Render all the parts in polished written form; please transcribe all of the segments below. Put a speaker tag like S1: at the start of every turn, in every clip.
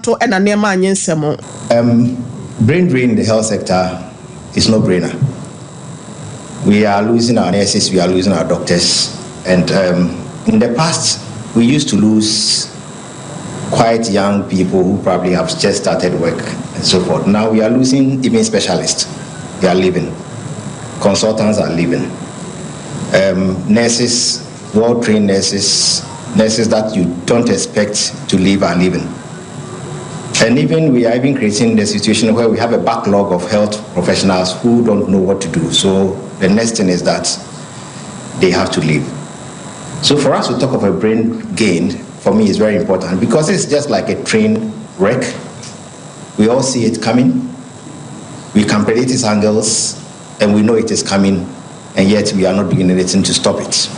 S1: to ena nema anyensemo.
S2: Brain drain in the health sector is no brainer. We are losing our nurses, we are losing our doctors, and in the past we used to lose quite young people who probably have just started work and so forth. Now we are losing even specialists. They are leaving. Consultants are leaving. Nurses, well-trained nurses that you don't expect to leave are leaving. And even we are even creating the situation where we have a backlog of health professionals who don't know what to do. So the next thing is that they have to leave. So for us to talk of a brain gain, for me, is very important because it's just like a train wreck. We all see it coming. We can predict its angles, and we know it is coming, and yet we are not doing anything to stop it.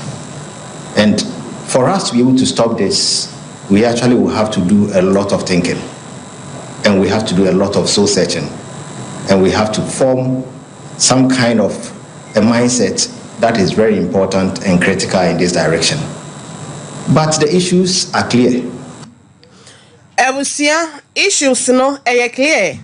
S2: And for us to be able to stop this, we actually will have to do a lot of thinking, and we have to do a lot of soul searching, and we have to form some kind of a mindset that is very important and critical in this direction. But the issues are clear.
S1: Issues no clear.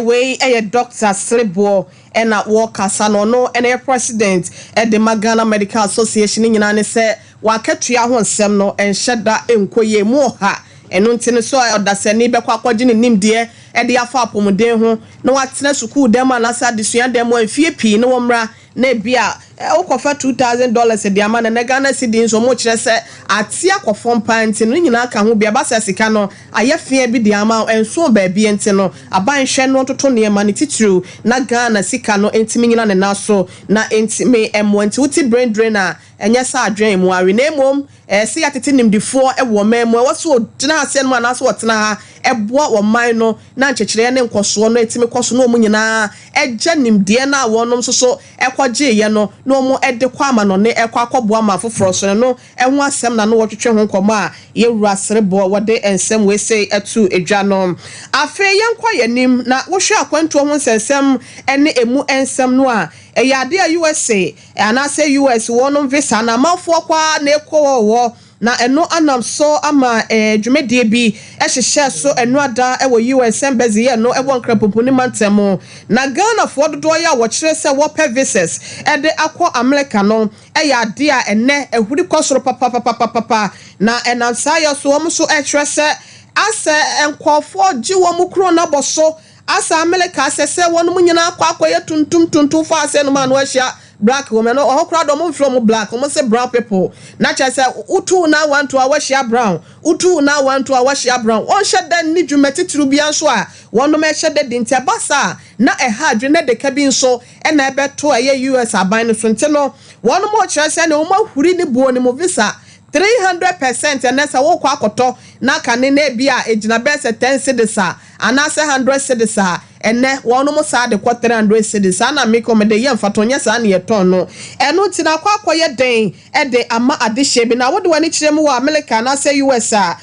S1: We Dr. Slebo and at Walker no and a president at the Magana Medical Association in United States. Wakatria hon semno and shada enkoye moha. And until so that's a neighbor quaquajin nim dear at the afa pomode ho. No atena suku them and asa disuan them one fee no umra. Nebia, okofa $2,000 a diamond and a Ghana city so much as atia kofon pants and ringing aka who be a bassa sicano. I have fear be the amount and so baby and teno. A buying shen not to Tony money true. Na Ghana sicano intiming and also na intime M1 to brain drainer. And yes, I dream why we name home. See at it in him before a woman was so dina send one as what na a boy or minor nanchre and coswano etime cosno munina a janim diana one so ekwaje ye no mo ede kwama no ne ekwakoboa ma foforo no enho asem na no wotwetwe ho nkoma a ye wurasrebo wode ensem we say etu edwanom afe yenkwa yanim na wohwe akwantu ho nsensem ene emu ensem no a eyade a USA anase US wonom visa na mafo kwa na ekowo na eno anam so ama dwumedie bi ehhehye so eno ada ewo US embassy ye no ewo nkrapoponi mantemo na Ghana fo dodo ya wo kire se wo pe visas ede akọ America no eyade a ene ehuri kosoro papa na enansa ya so wo so ehwere se ase enkofo ji wo mu kro na boso asa America asese wonu munyina akọ tuntum fa ase no ma no ahia black women no okra do mo from black mo say brown people na cha say utu na want to awashia brown utu na want to awashia brown on sheda ni dwumeti tru bia so a wono me sheda dintia basa na eha dwene de ka bi nso e na ebeto eye US aban no so nte no wono mo cha say na o mahuri ni buo ni mo visa 300% and nessa wo kwa akoto na kane na bia ejina be se 10 cedis a anase 100 cedis a ene wono mo sa de 300 cedis na me komede ye mfatonya sa na ye ton no eno ti na kwa akoye den e de ama adehye bi na wo de wani kire mu wa America na se US a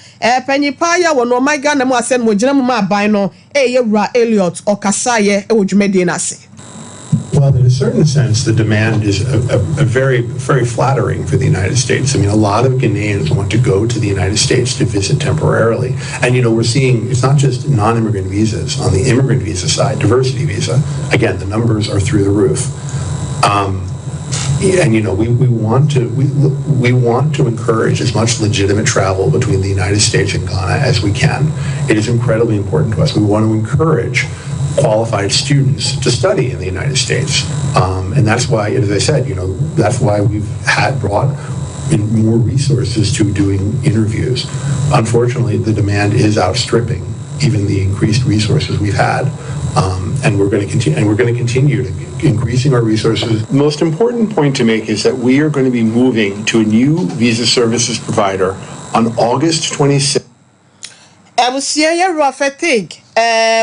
S1: panyipa ya wono my Ghana mu asem mo gina mu ma ban no ye wura Elliot okasaye e wodwumedie na se.
S3: Well, in a certain sense, the demand is a very, very flattering for the United States. I mean, a lot of Ghanaians want to go to the United States to visit temporarily. And, we're seeing it's not just non-immigrant visas. On the immigrant visa side, diversity visa, again, the numbers are through the roof. And, we want to encourage as much legitimate travel between the United States and Ghana as we can. It is incredibly important to us. We want to encourage qualified students to study in the United States. And that's why, as I said, that's why we've brought in more resources to doing interviews. Unfortunately, the demand is outstripping even the increased resources we've had. And we're going to continue to increasing our resources.
S4: The most important point to make is that we are going to be moving to a new visa services provider on August 26th.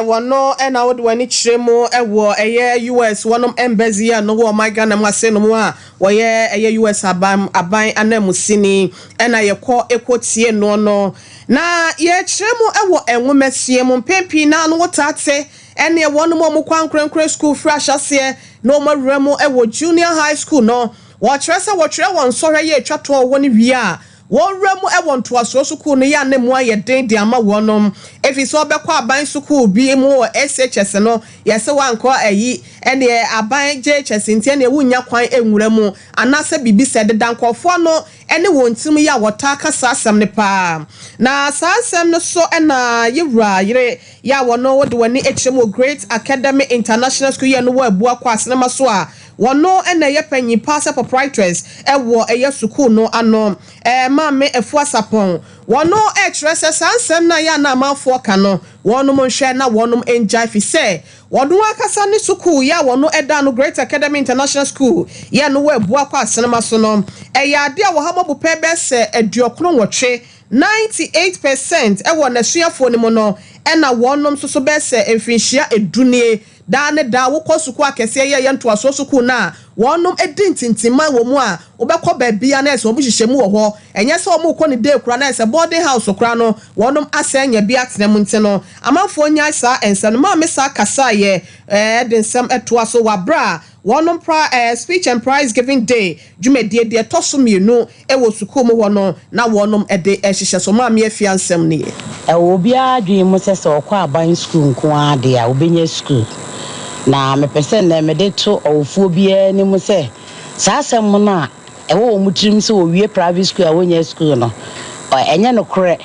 S1: Wano ena wodu wani chiremo ewo eye US wanom embassy ya no wo my Ghana mwase no mu a woye eye US aban anamusini ena yekọ ekotie no na ye chiremo ewo enwomesie mu pempi na no wotate ene wonom mo kwankrenkre school fresh ase no mawremo ewo junior high school no wo kyerese wo kyerɛ won sɔhwɛ ye twato wo ni wi a won remu e won to aso school no ya nemu aye den de ama wonom efi so obekwa aban school bi mu SHS no yese wanko ayi ene aban JHS ntie ne wunya kwan enwura mu anase bibi sede dankofo no ene wontim ya wotaka sasam ne pa na sasam no so ena yewra yire ya wono wode wani echemu Great Academy International School ya no wa bua kwa asema so a wono ena ye panyi pasa proprietors ewo eye school no ano maame efua sapon wono etrese sansem na ya na amafo ka no wono monhwe na wono enjai fi se wono akasa ne school ya wono eda no Great Academy International School ya no wa bua kwa asema so no eya ade a wo hamobu pebe se eduokron wotwe 98% ewo na suafo ni mo no ena wonom so be se emfinhia edunie da ne da wo kosuku akese ye nto asosuku na wonom edintintima wo mu a obekọ ba bia na ese obuhihye mu wo ho enye se omu kọ ne day kura na ese boarding house kura no wonom asenya bia tenam nti no amanfo nya sa ensem ma me sa kasa ye densem eto aso wabra wonom speech and prize giving day jumedie de tosomienu ewo suku mu wono na wonom ede ehihye so ma me afia nsem ne
S5: obi adwe mu se okọ aban school nko ade a obenya school na me pese na me de to ofuo bia ni mu se sasem mu na ewo omutrim se owie private school a wonya school no enye no kore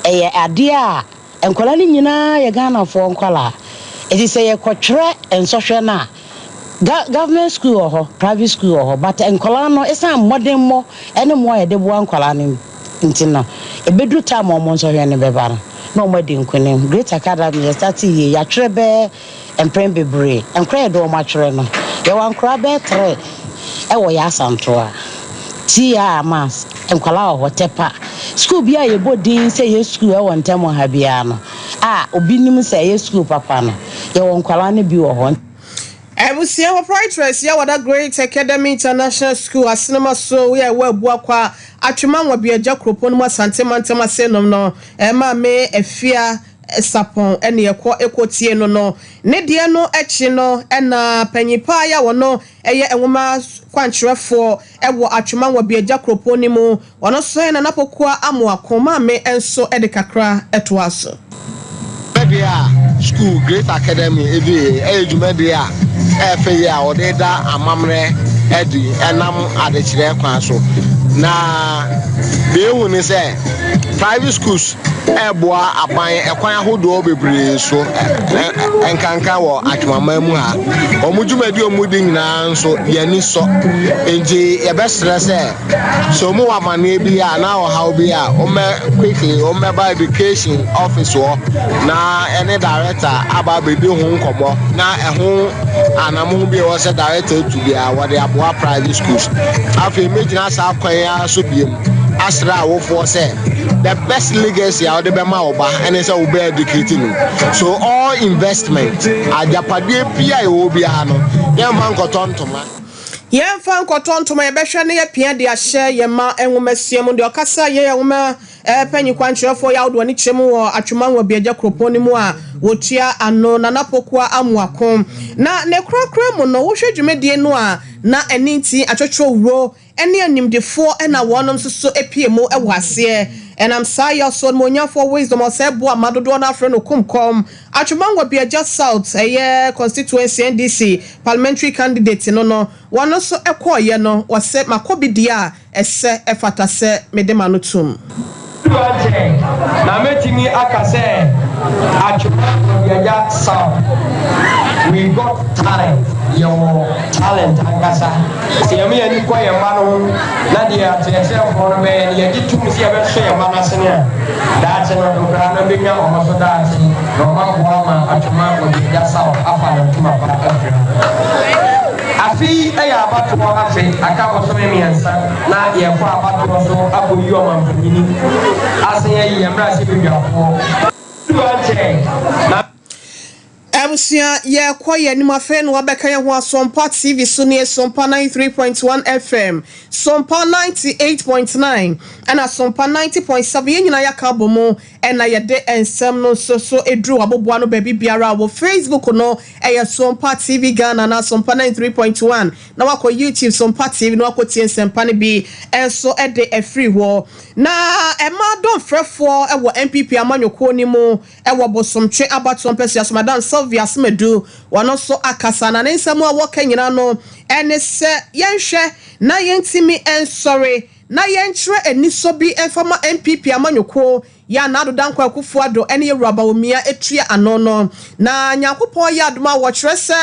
S5: eye ade a enkola ni nyina ye Ghana fo nkola edi se ye kwotwere ensohwe na government school or private school or but enkola no esa modern mo ene mo ye de bo enkola ni ntina ebedu time o mo nsohwe ne beba no mo de nkunim Great Academy start ye ya trebe empren bebre enkra do ma twere no ye wan kra be 3 e wo ya santo a tia mas enkola o tepa school bia ye bodin say ye school e won temo ha bia no obi nim say ye school papa no ye won kwala ne bi wo ho
S1: Ebusia proprietors ya wada Great Academy International School asinema so we bua kwa atwema nwa agya kropon mu asantema senom no ma me afia sapon ene ekotie no ne de no echi no na panyipa ya wono eye enwoma kwankyerefo ewo atwema nwa agya kropon mu wono so na napokua amo akoma me enso ede kakra eto aso
S6: school Great Academy ejumedia efe ya odeda amamre edi enam adechire kwan so na de hu ni say private schools eboa aban ekwan ahodo bebre so enkanka wo atwama mu ha omujumadi omudi nyina nso yani so enje ye be stress so mu amane bi a na o how bi a o me quickly o me by education office wo na any director aba be de hu nkomo na ehu anamu bi wo se director to be a what aboa private schools afi imagine sa kwan ya so biem asra wo for say the best legacy out the bema oba and say we be educating so all investment ajapade pia e obi ano dem man kotontoma
S1: yen fan kotontoma ye behwe ne ye pia de ahye ye ma enwomasiem de okasa ye enwoma panyi kwankyerefo ya wodo ni kyemu wo atwema nwa biagya kropon ni mu a wotua ano na napokua amuakom na ne krakra mu no wo hwe dwumedie no a na eninti atwetwo wuro ene animdefo na wonom so epiemu ewo ase and I'm sorry also monya for wisdom or say boa madodo na afre no kumkom atwemangwa biagya south constituency NDC parliamentary candidate no wono so ekoye no wose makobidia ese efata se medema no tum
S7: na metimi akase atwemangwa biagya south we got talent your talent angasa siyami ani kwa yamano na dia atese for me ye gitum si abeso yamano sene that no grana benya omoso that no ma atwema biagya south afa na tuma pa afra afi aya abato afi akabo so memiansa na ye kwa abato so aboyi o manfanyini asen ye yamra se bibiafo
S1: Ebusia ye kwaye ni mafe no abeka ye ho Sompa TV so ne Sompa 93.1 FM, Sompa 98.9 and Sompa 90.7 ye nyina ya ka bomo na ye de ensem no so edru aboboa no baby biara wo Facebook no eye Sompa TV Ghana na Sompa 93.1 na wako YouTube Sompa TV no wako tie ensempa ne bi enso de free wo na ema don frefo ewo MPP amanyoko ni mu ewo bosomtwe abato mpesi asomadan Sylvia Smedu wano so akasa na nsemu a woka nyina no ene se yenhwe na yentimi ensori na yenhwe eniso bi enfama MPP amanyoko ya na adodankwa akufuado ene Yoruba omia etua anono na nyankopon ya adoma wo kyerese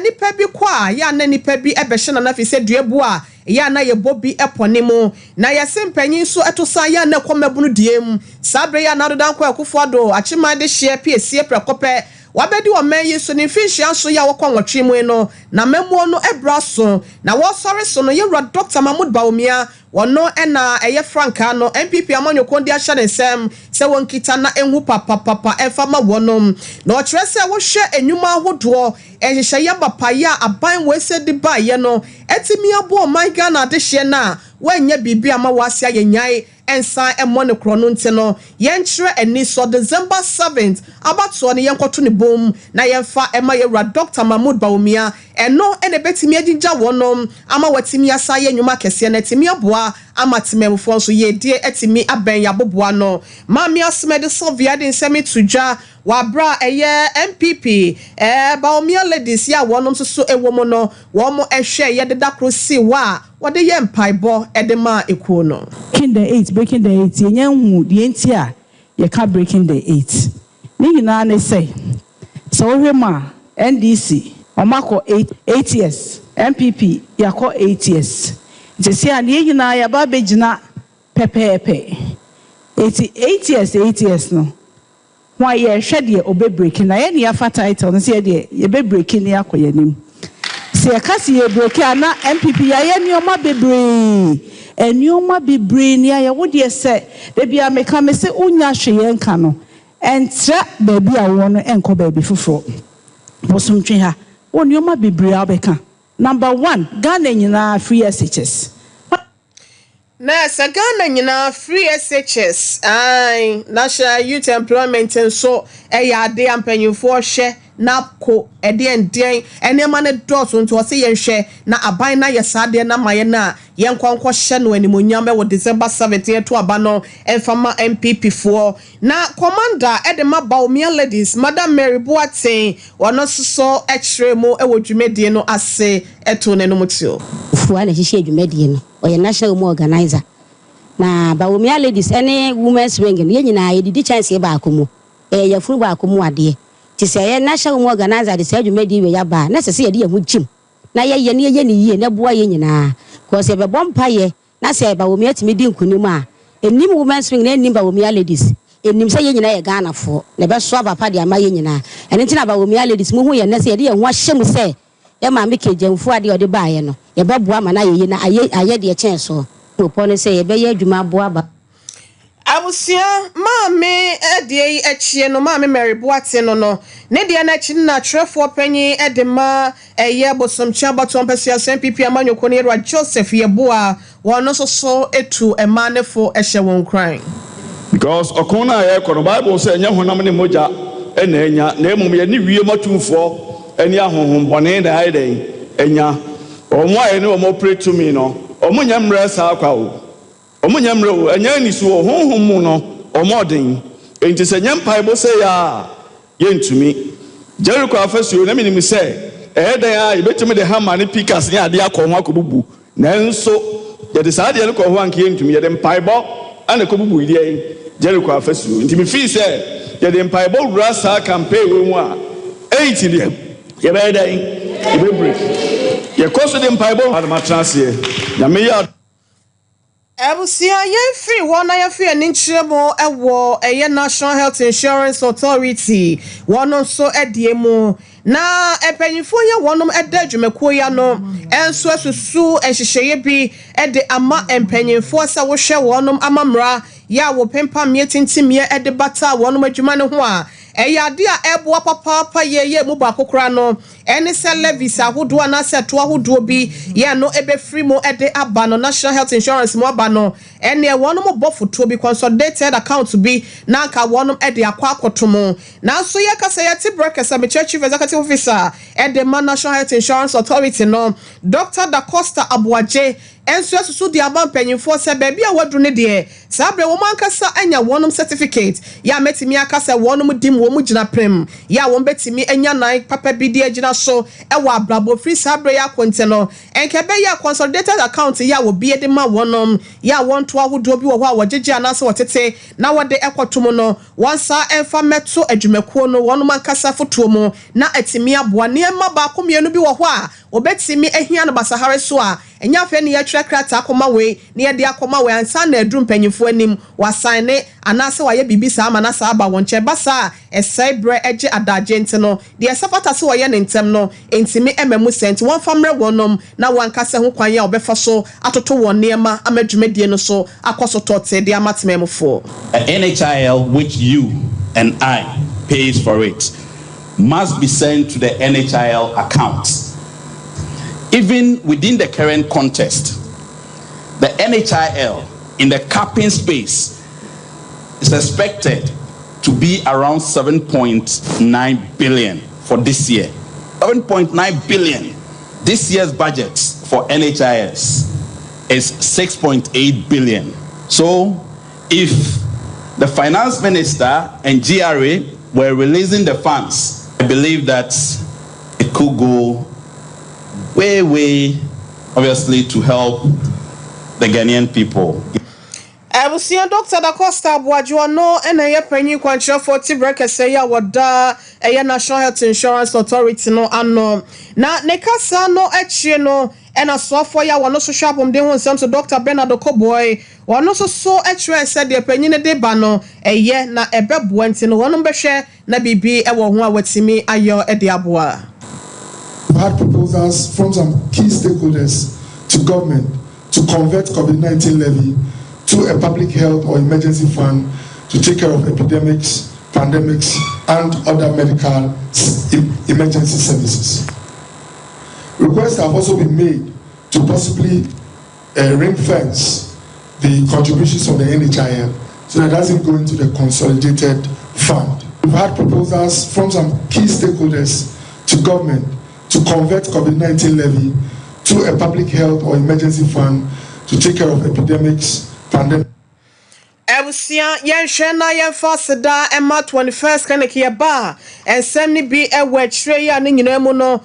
S1: nipa bi kwa ya na nipa bi ebehye na fi se duebu a ya na ye bobi eponemu na ye sempanyin so etosa ya na komabunu diem sabre ya na adodankwa akufuado achima de hye piesie prekope wabedi wo man yeso ni finhia so ya wokwa nwotwe mu no na memo no ebra so na wo sori so no Yewura Dr. Mahmoud Baumia wono na eye franka no MPP amanyoko ndi ahye ne nsem se wonkita na enhu papa efama wonom na o kyerese wo hwe enwuma ahodo ehye ya bapaya aban wese di baye no etimi abo man Ghana de hye na wanya bibia ma wase ayenyan ensan emone krono nteno yenkyere eni so December 7th abato ne yenkoto ne bom na yenfa ema Yewura Dr. Mahmoud Baumia eno ene betimi agigya wonom ama watimi asa ye nwuma kese na timi aboa ama tememfo so ye die etimi aben ya boboa no mami asmede Sylvia de nsemi tuja wabra eye MPP Baumia ladies ya wonom so ewomo no womo ehwe ye deda krosi wa wode ye mpaibo edema ekuo no
S8: breaking the 8 yenya hu de enti a ye ka breaking the 8 ni nyina ne say so hwema NDC omako 8 years MPP yako 8 years jesi a ne nyina ya ba begina pepepe 8 years no why ye hwede obe breaking na ye ne afa title no se ye be breaking ne akoyanim se kasi ye breaking ana MPP ya ye ne oma bebre enioma bebre ni aye wo de se de bia meka me se unya hwe nka no entra baabi a wo no enko baabi foforo bosomtwe ha onioma bebre abeka number 1 Ghana nyina free SHS
S1: na sa Ghana nyina free SHS ai National Youth Employment so eya ade ampanyufo hwe napko eden enema ne dot nto o se yenhwe na aban na yesade na maye na yenkwankwo hye no animonyam be wo December 17 to aba no enfama MPP fo na commander edema Baumia ladies Madam Mary Boateng wono so ekire mu ewo dwumedie no ase eto ne no mutio
S9: fo na hihye dwumedie no oye national mu organizer na Baumia ladies any women's wing ye nyina ye didi chance ba akomu ye furu ba akomu ade ti se ye national mu organizer de se dwumedie we ya ba na se ye de ye hu jim na ye ne ye ne yie na boa ye nyina ko se be bompa ye na se Baumia timi di nkunim a enim women's wing na enim Baumia ladies enim se ye nyina ye Ghana fo na be so abapa de ama ye nyina ene ntina Baumia ladies mu hu ye na se ye de ye hu ahyem se ye ma me kejemfo ade ode ba ye no ye ba boa ma na ye na aye de chen so popone se ye be ye adwuma boa ba
S1: abusia maame edie echie no maame Mary Boateng no ne de na chi na trefo panyi edema eye bosomcha bato mpesi MPP amanyoko ne Yewura Joseph Yeboa wono so etu emanefo ehye won kran
S10: because okona ye kono Bible say enya honam ne moja ena enya na emum ye ne wie matumfo eni ahohom bone da haiden enya omo aye ne omo pray to me no omo nyamra sa akwa o omunyamre o anya ni so honhom mu no omodin enti se nyampa bo se ya yentumi Jericho afasuo na minim se edan a yebetumi de hammer ne pikas ne ade akọ ho akobubu nanso ye de saade ne ko ho anke yentumi ye de mpaibo ana kobubu ide Jericho afasuo enti mi fi se ye de mpaibo wura sa campaign we mu a 8 de ye be dan ye be break ye koso de mpaibo adama transie ya me ya
S1: Ebusia yemfiri wona yefiri ni nkyeremo ewo eye National Health Insurance Authority wono so ediemu na epanyifo ye wonom edadwumekuo ya no enso asusu enhyehyeye bi ede ama empanyifo sa wo hwe wonom amamra ya wo pempa mietintimie ede bata wonom adwuma ne ho a ade a eboa papa ye mu ba kokora no ene se levies ahodo na se to ahodo bi ye no ebe free mo ede aba no national health insurance mo aba no ene wono mo bofoto bi consolidated account bi na nka wono ede akwa akotomo na so ye kasa ye tibrekesa me chief executive officer ede national health insurance authority no Dr. Da Costa Abuaje enso asusu di aban panyimfo se baby a wadu ne de sabre wo mankasa anya wonum certificate ya metimi akasa wonum dim wo mu gina prem ya won betimi anya nan papa bi di agina so e wa abrabo free sabre ya konte no enke be ya consolidated account ya wo bi de ma wonum ya won to ahodo bi wo ho a wogege anase wotete na wode ekotom no wonsa enfa meto adwumakuo no wonum mankasa fotuo mu na atimi aboa ne ma ba komienu bi wo ho a obetimi ehia no basahare so a enya fe ne ya trakrata akoma we ne ya de akoma we ansa na adrum panyimfo anim wasan ne anase waye bibisa ama na sa aba wonche basa esai bre eje adaje ntino de esafata se waye ne ntem no entimi emamu sent won famre wonom na wankase ho kwan ya obefa so atoto won niema amadwumedie no so akoso tote de amatmemfo.
S11: NHIL, which you and I pays for it, must be sent to the NHIL account. Even within the current context, the NHIL in the capping space is expected to be around 7.9 billion for this year. 7.9 billion. This year's budget for NHIS is 6.8 billion. So if the finance minister and GRA were releasing the funds, I believe that it could go way, obviously, to help the Ghanaian people.
S1: Ebusia Dr. Da Costa Abuajo no NHIA panyin kwanche 40 breakers say ya wada National Health Insurance Authority no ano na ne kasa no achie no ena sofo ya wono so hwabom de ho nsem so Dr. Bernard Okoboy wono so achire said de panyin de ba no na ebeboa nti no wono behwe na bibi e wo ho a watimi ayo e de aboa.
S12: We had proposals from some key stakeholders to government to convert COVID-19 levy to a public health or emergency fund to take care of epidemics, pandemics, and other medical emergency services. Requests have also been made to possibly ring fence the contributions from the NHIA so that it doesn't go into the consolidated fund. We've had proposals from some key stakeholders to government to convert COVID-19 levy to a public health or emergency fund to take care of epidemics, pandemic.
S1: Ebusia yenhwe na yenfa seda ema 21st clinic ye ba ensem ni bi ewe chire ya ne nyina mu no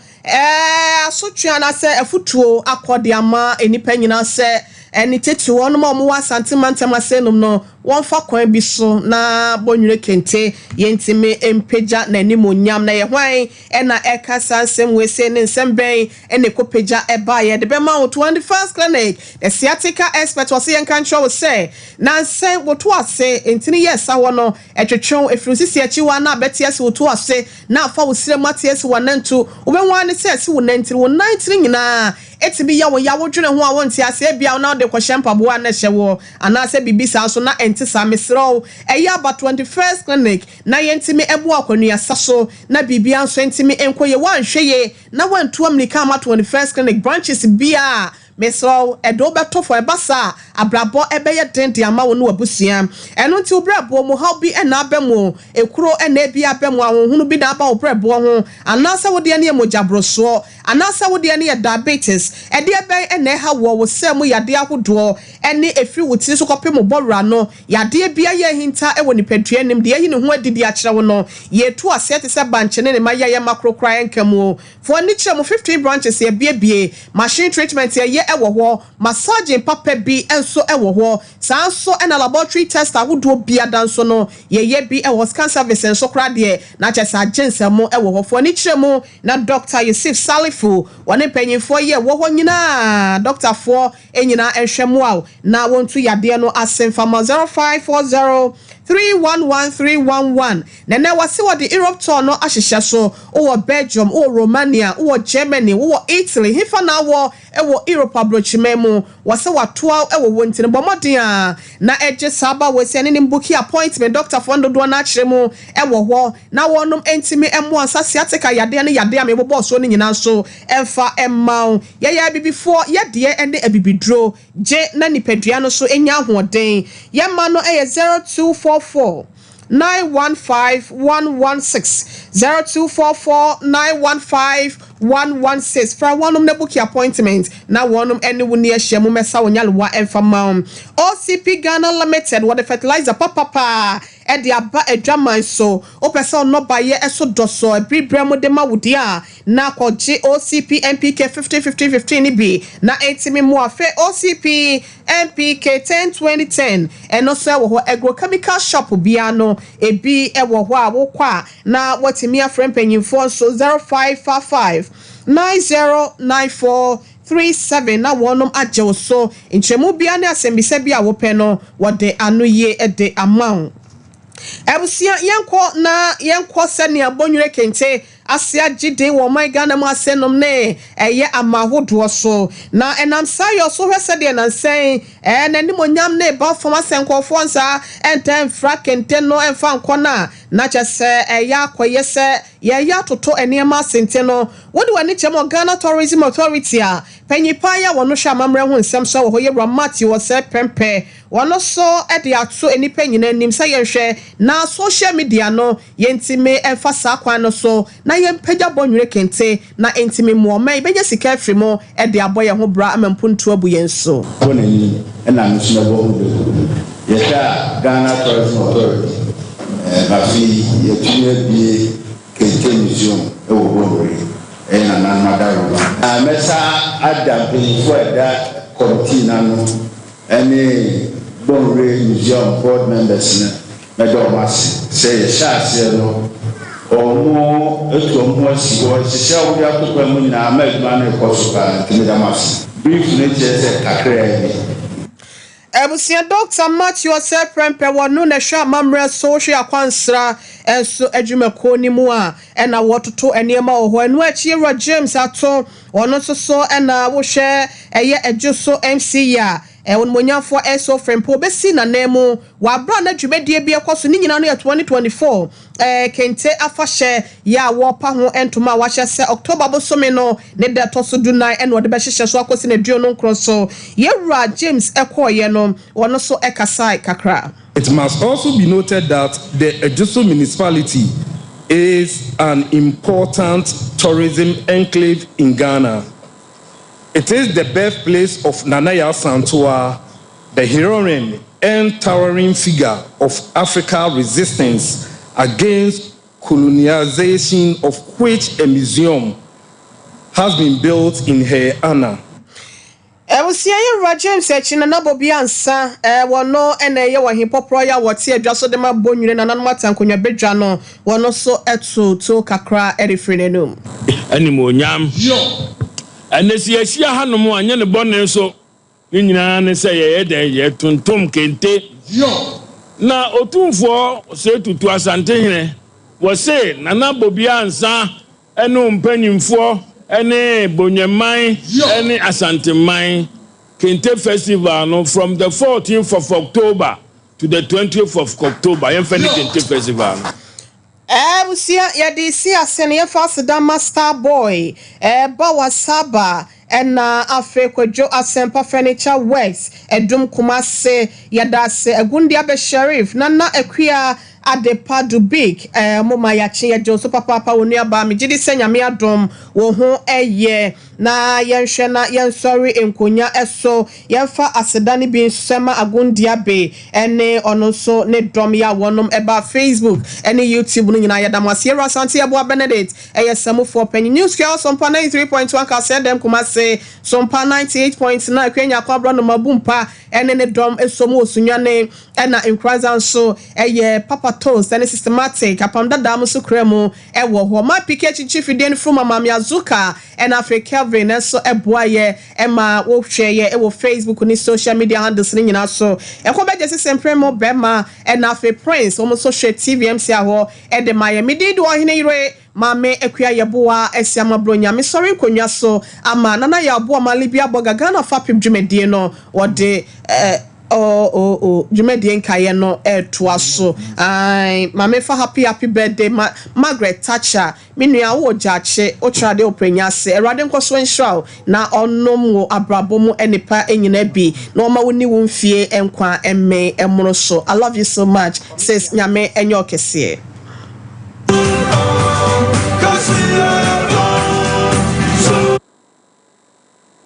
S1: asotwa na se afutuo akode ama enipa nyina se eni tete won ma mo wa santimantem asenum no won fa kwan bi so na bonwire kente yentime empeja na animonyam na ye hwan na ekasa nsem we se ne nsem ben ene kopeja eba ye de be ma 21st clinic the sciatica expert was yen kan show say na nsem woto ase entini yes awo no etwetwon efrusisi achi wa na betiase woto ase na afa wo sire matiase wanantu obenwa ne se ase wo nantiri wo nantiri nyina etibi ya wo dwene ho a wonti ase bia na de kwhyempa boa na hyewo ana se bibisa so na entisa mesro eya ba 21st clinic na yentimi ebo akwanua saso na bibia nso entimi enkoye wanhweye na wantu amnika ma 21st clinic branches bia mesro edo beto for ebasa abrabo ebeye dende ama wo no abusua eno nti obrabo mo how bi na abemo ekuro na bi abemo ahonhunu bi na aba obrabo ho anasa wo de ne emojabroso anasa wo de ne diabetes ede ben na ha wo sem yade ahodo ene efri wutiri so kopem borura no yade bia ye hinta e woni padua nim de yi ne ho adidi a kire wo no ye to asete se banche ne ma ye makrokra enkamu for ni kire mo 15 branches ye bie machine treatment ye ewo ho massaging papa bi enso ewo ho sanso na laboratory test ahodo bia danso no ye bi ewo scan service enso kra de na chesa agensemo ewo ho for ni kire mo na Dr. Yusuf Salifu wone panyimfo ye wo ho nyina doctor for enyina ehwemo a na wontu yade no asemfama 0540 311311 nene wase wode Europe tour no ahyehye so wo Belgium wo Romania wo Germany wo Italy hifa na wo ewo Europe abrochimemu wase watoa ewo wontine bomoden a na eje saba wese ne mbuki appointment doctor fondo do na kyeremu ewo ho na wonom entimi emo ansase ateka yade ne yade am ebobo so ne nyina so emfa emma ye ya bibifo ye de ene abibidro je na nipadua no so enya hoden ye ma no 0244 915-116 0244-915-116 for one na book appointment na one any wuni ehyiamu mesa wonyalwa enfama OCP Ghana Limited what the fertilizer papa e de aba adwaman so opesa no baye eso doso ebribrem de mawudia na kwaje OCP NPK 50-50-15 ni bi na etimi mu afe OCP NPK 10-20-10 eno so wo agrochemical shop bia no ebi ewo ho a wo kwa na watimi afrem panyimfo so 0555-909437 na wonom agye so nchemu bia na asembisa bia wo pe no wode anoye ede amount ebusia yenko sene abonwure kente asia gide wo my Ghana ma senom ne eye amahodo so na enam sayo so hwese de na nsen nanim onyam ne ba foma senkofo nsa enten fra kente no emfa nkona na chese eya akoye se ye ya toto enema sente no wodi wani chemo Ghana Tourism Authority a panyipa ya wono hwa mamre ho nsem so wo ye ramati wo se pempe wono so ede ato enipa nyina nim sa ye hwe na social media no yentime emfa sa kwan no so na yempagya bonwure kente na entime mo ma ibeje sika afimo ede aboye ho bra amampuntu abu yenso
S10: bonani na nso bo ho yeta Ghana Tourism Authority bafi yetuye bi kente museum ewo bonwure na madaro mesa adampe fo eda committee na no any bonwure museum board members na medomasi say yeshase no omo eto omo asigo shisha wo ya to kwemu nyina ameduma na ekosuka timidamasi brief ne jese kakra
S1: Ebusia Dr. Matthew Seprempe wonu na hwa mamre social akwansra enso adwumako ni mu a ena wototo enema oho enu achiera James ato wono so ena wo hwe eye adwoso MC ya wonmonyafo eso frempo besi na nemu wa bra na dwumedie bi ekoso ni nyina no 2024 kente afahye ya wo pa ho entoma wa hye se October bosome no ne de toso dunai eno de be hye so akosi na duo no nkroso yewura James ekoye no wono so ekasai kakra.
S13: It must also be noted that the Ejuso municipality is an important tourism enclave in Ghana. It is the birthplace of NHIA Santua, the heroine and towering figure of Africa resistance against colonization, of which a museum has been built in her honor.
S1: Ebusia ye James echi na bobi ansa wono ena ye wo hipopro ya wote adwaso de ma bonwire na nanu matankonwa bedwa no wono so eto to kakra erifre nenum
S14: anim onyam anesi asia hanom anya ne bone so ni nyina ne se ye den ye tuntum kente na otumfo se tutu asante hene wo se nana bobi ansa enu mpanyimfo ene bonyeman ene asanteman kente festival no from the 14th of October to the 20th of October yemfani kente festival
S1: busia ya DC asene ye fasida master boy bawa saba ena afe kwadwo asempa furniture works edum kumase yadase agundi abe sheriff nana akua adepa du big moma ya chin ye so papa wonu aba me gidi senya me adom wo ho eye na yenhwe na yensori enkonya eso yemfa asedane bi nsema agundi abe ene ono so ne dom ya wonom eba Facebook ene YouTube no nyina yadamase Yero Asante Abo Benedict eyesamufo panyi news kio Sompa 93.1 ka se dem kumase Sompa 98.9 kwenya kwabro no mabumpa ene ne dom esomu osunyane ena increase so eye papa toast and systematic upon that damusu kremu ewo my pikachu chief den from mama azuka and Africa Kelvin and so eboye Emma wo share ewo Facebook ni social media handles ni nyina so ekoba just sempremo bema and Africa Prince almost social TVMC aho e de Miami did wo hine ire mame ekua yeboa esiama bronya me sorry konwa so ama nana ya boa malibia boga Ghana fapim dwumedie no wo de dwumedie nkaye no toa so ai mame fa happy birthday Margaret Thatcher menua wo jache o trade oprenya se erade nkoso nshaw na onom wo abrabom enipa enyina bi na oma woni wo mfie enkwa emme emro so I love you so much sis nyame enyo kese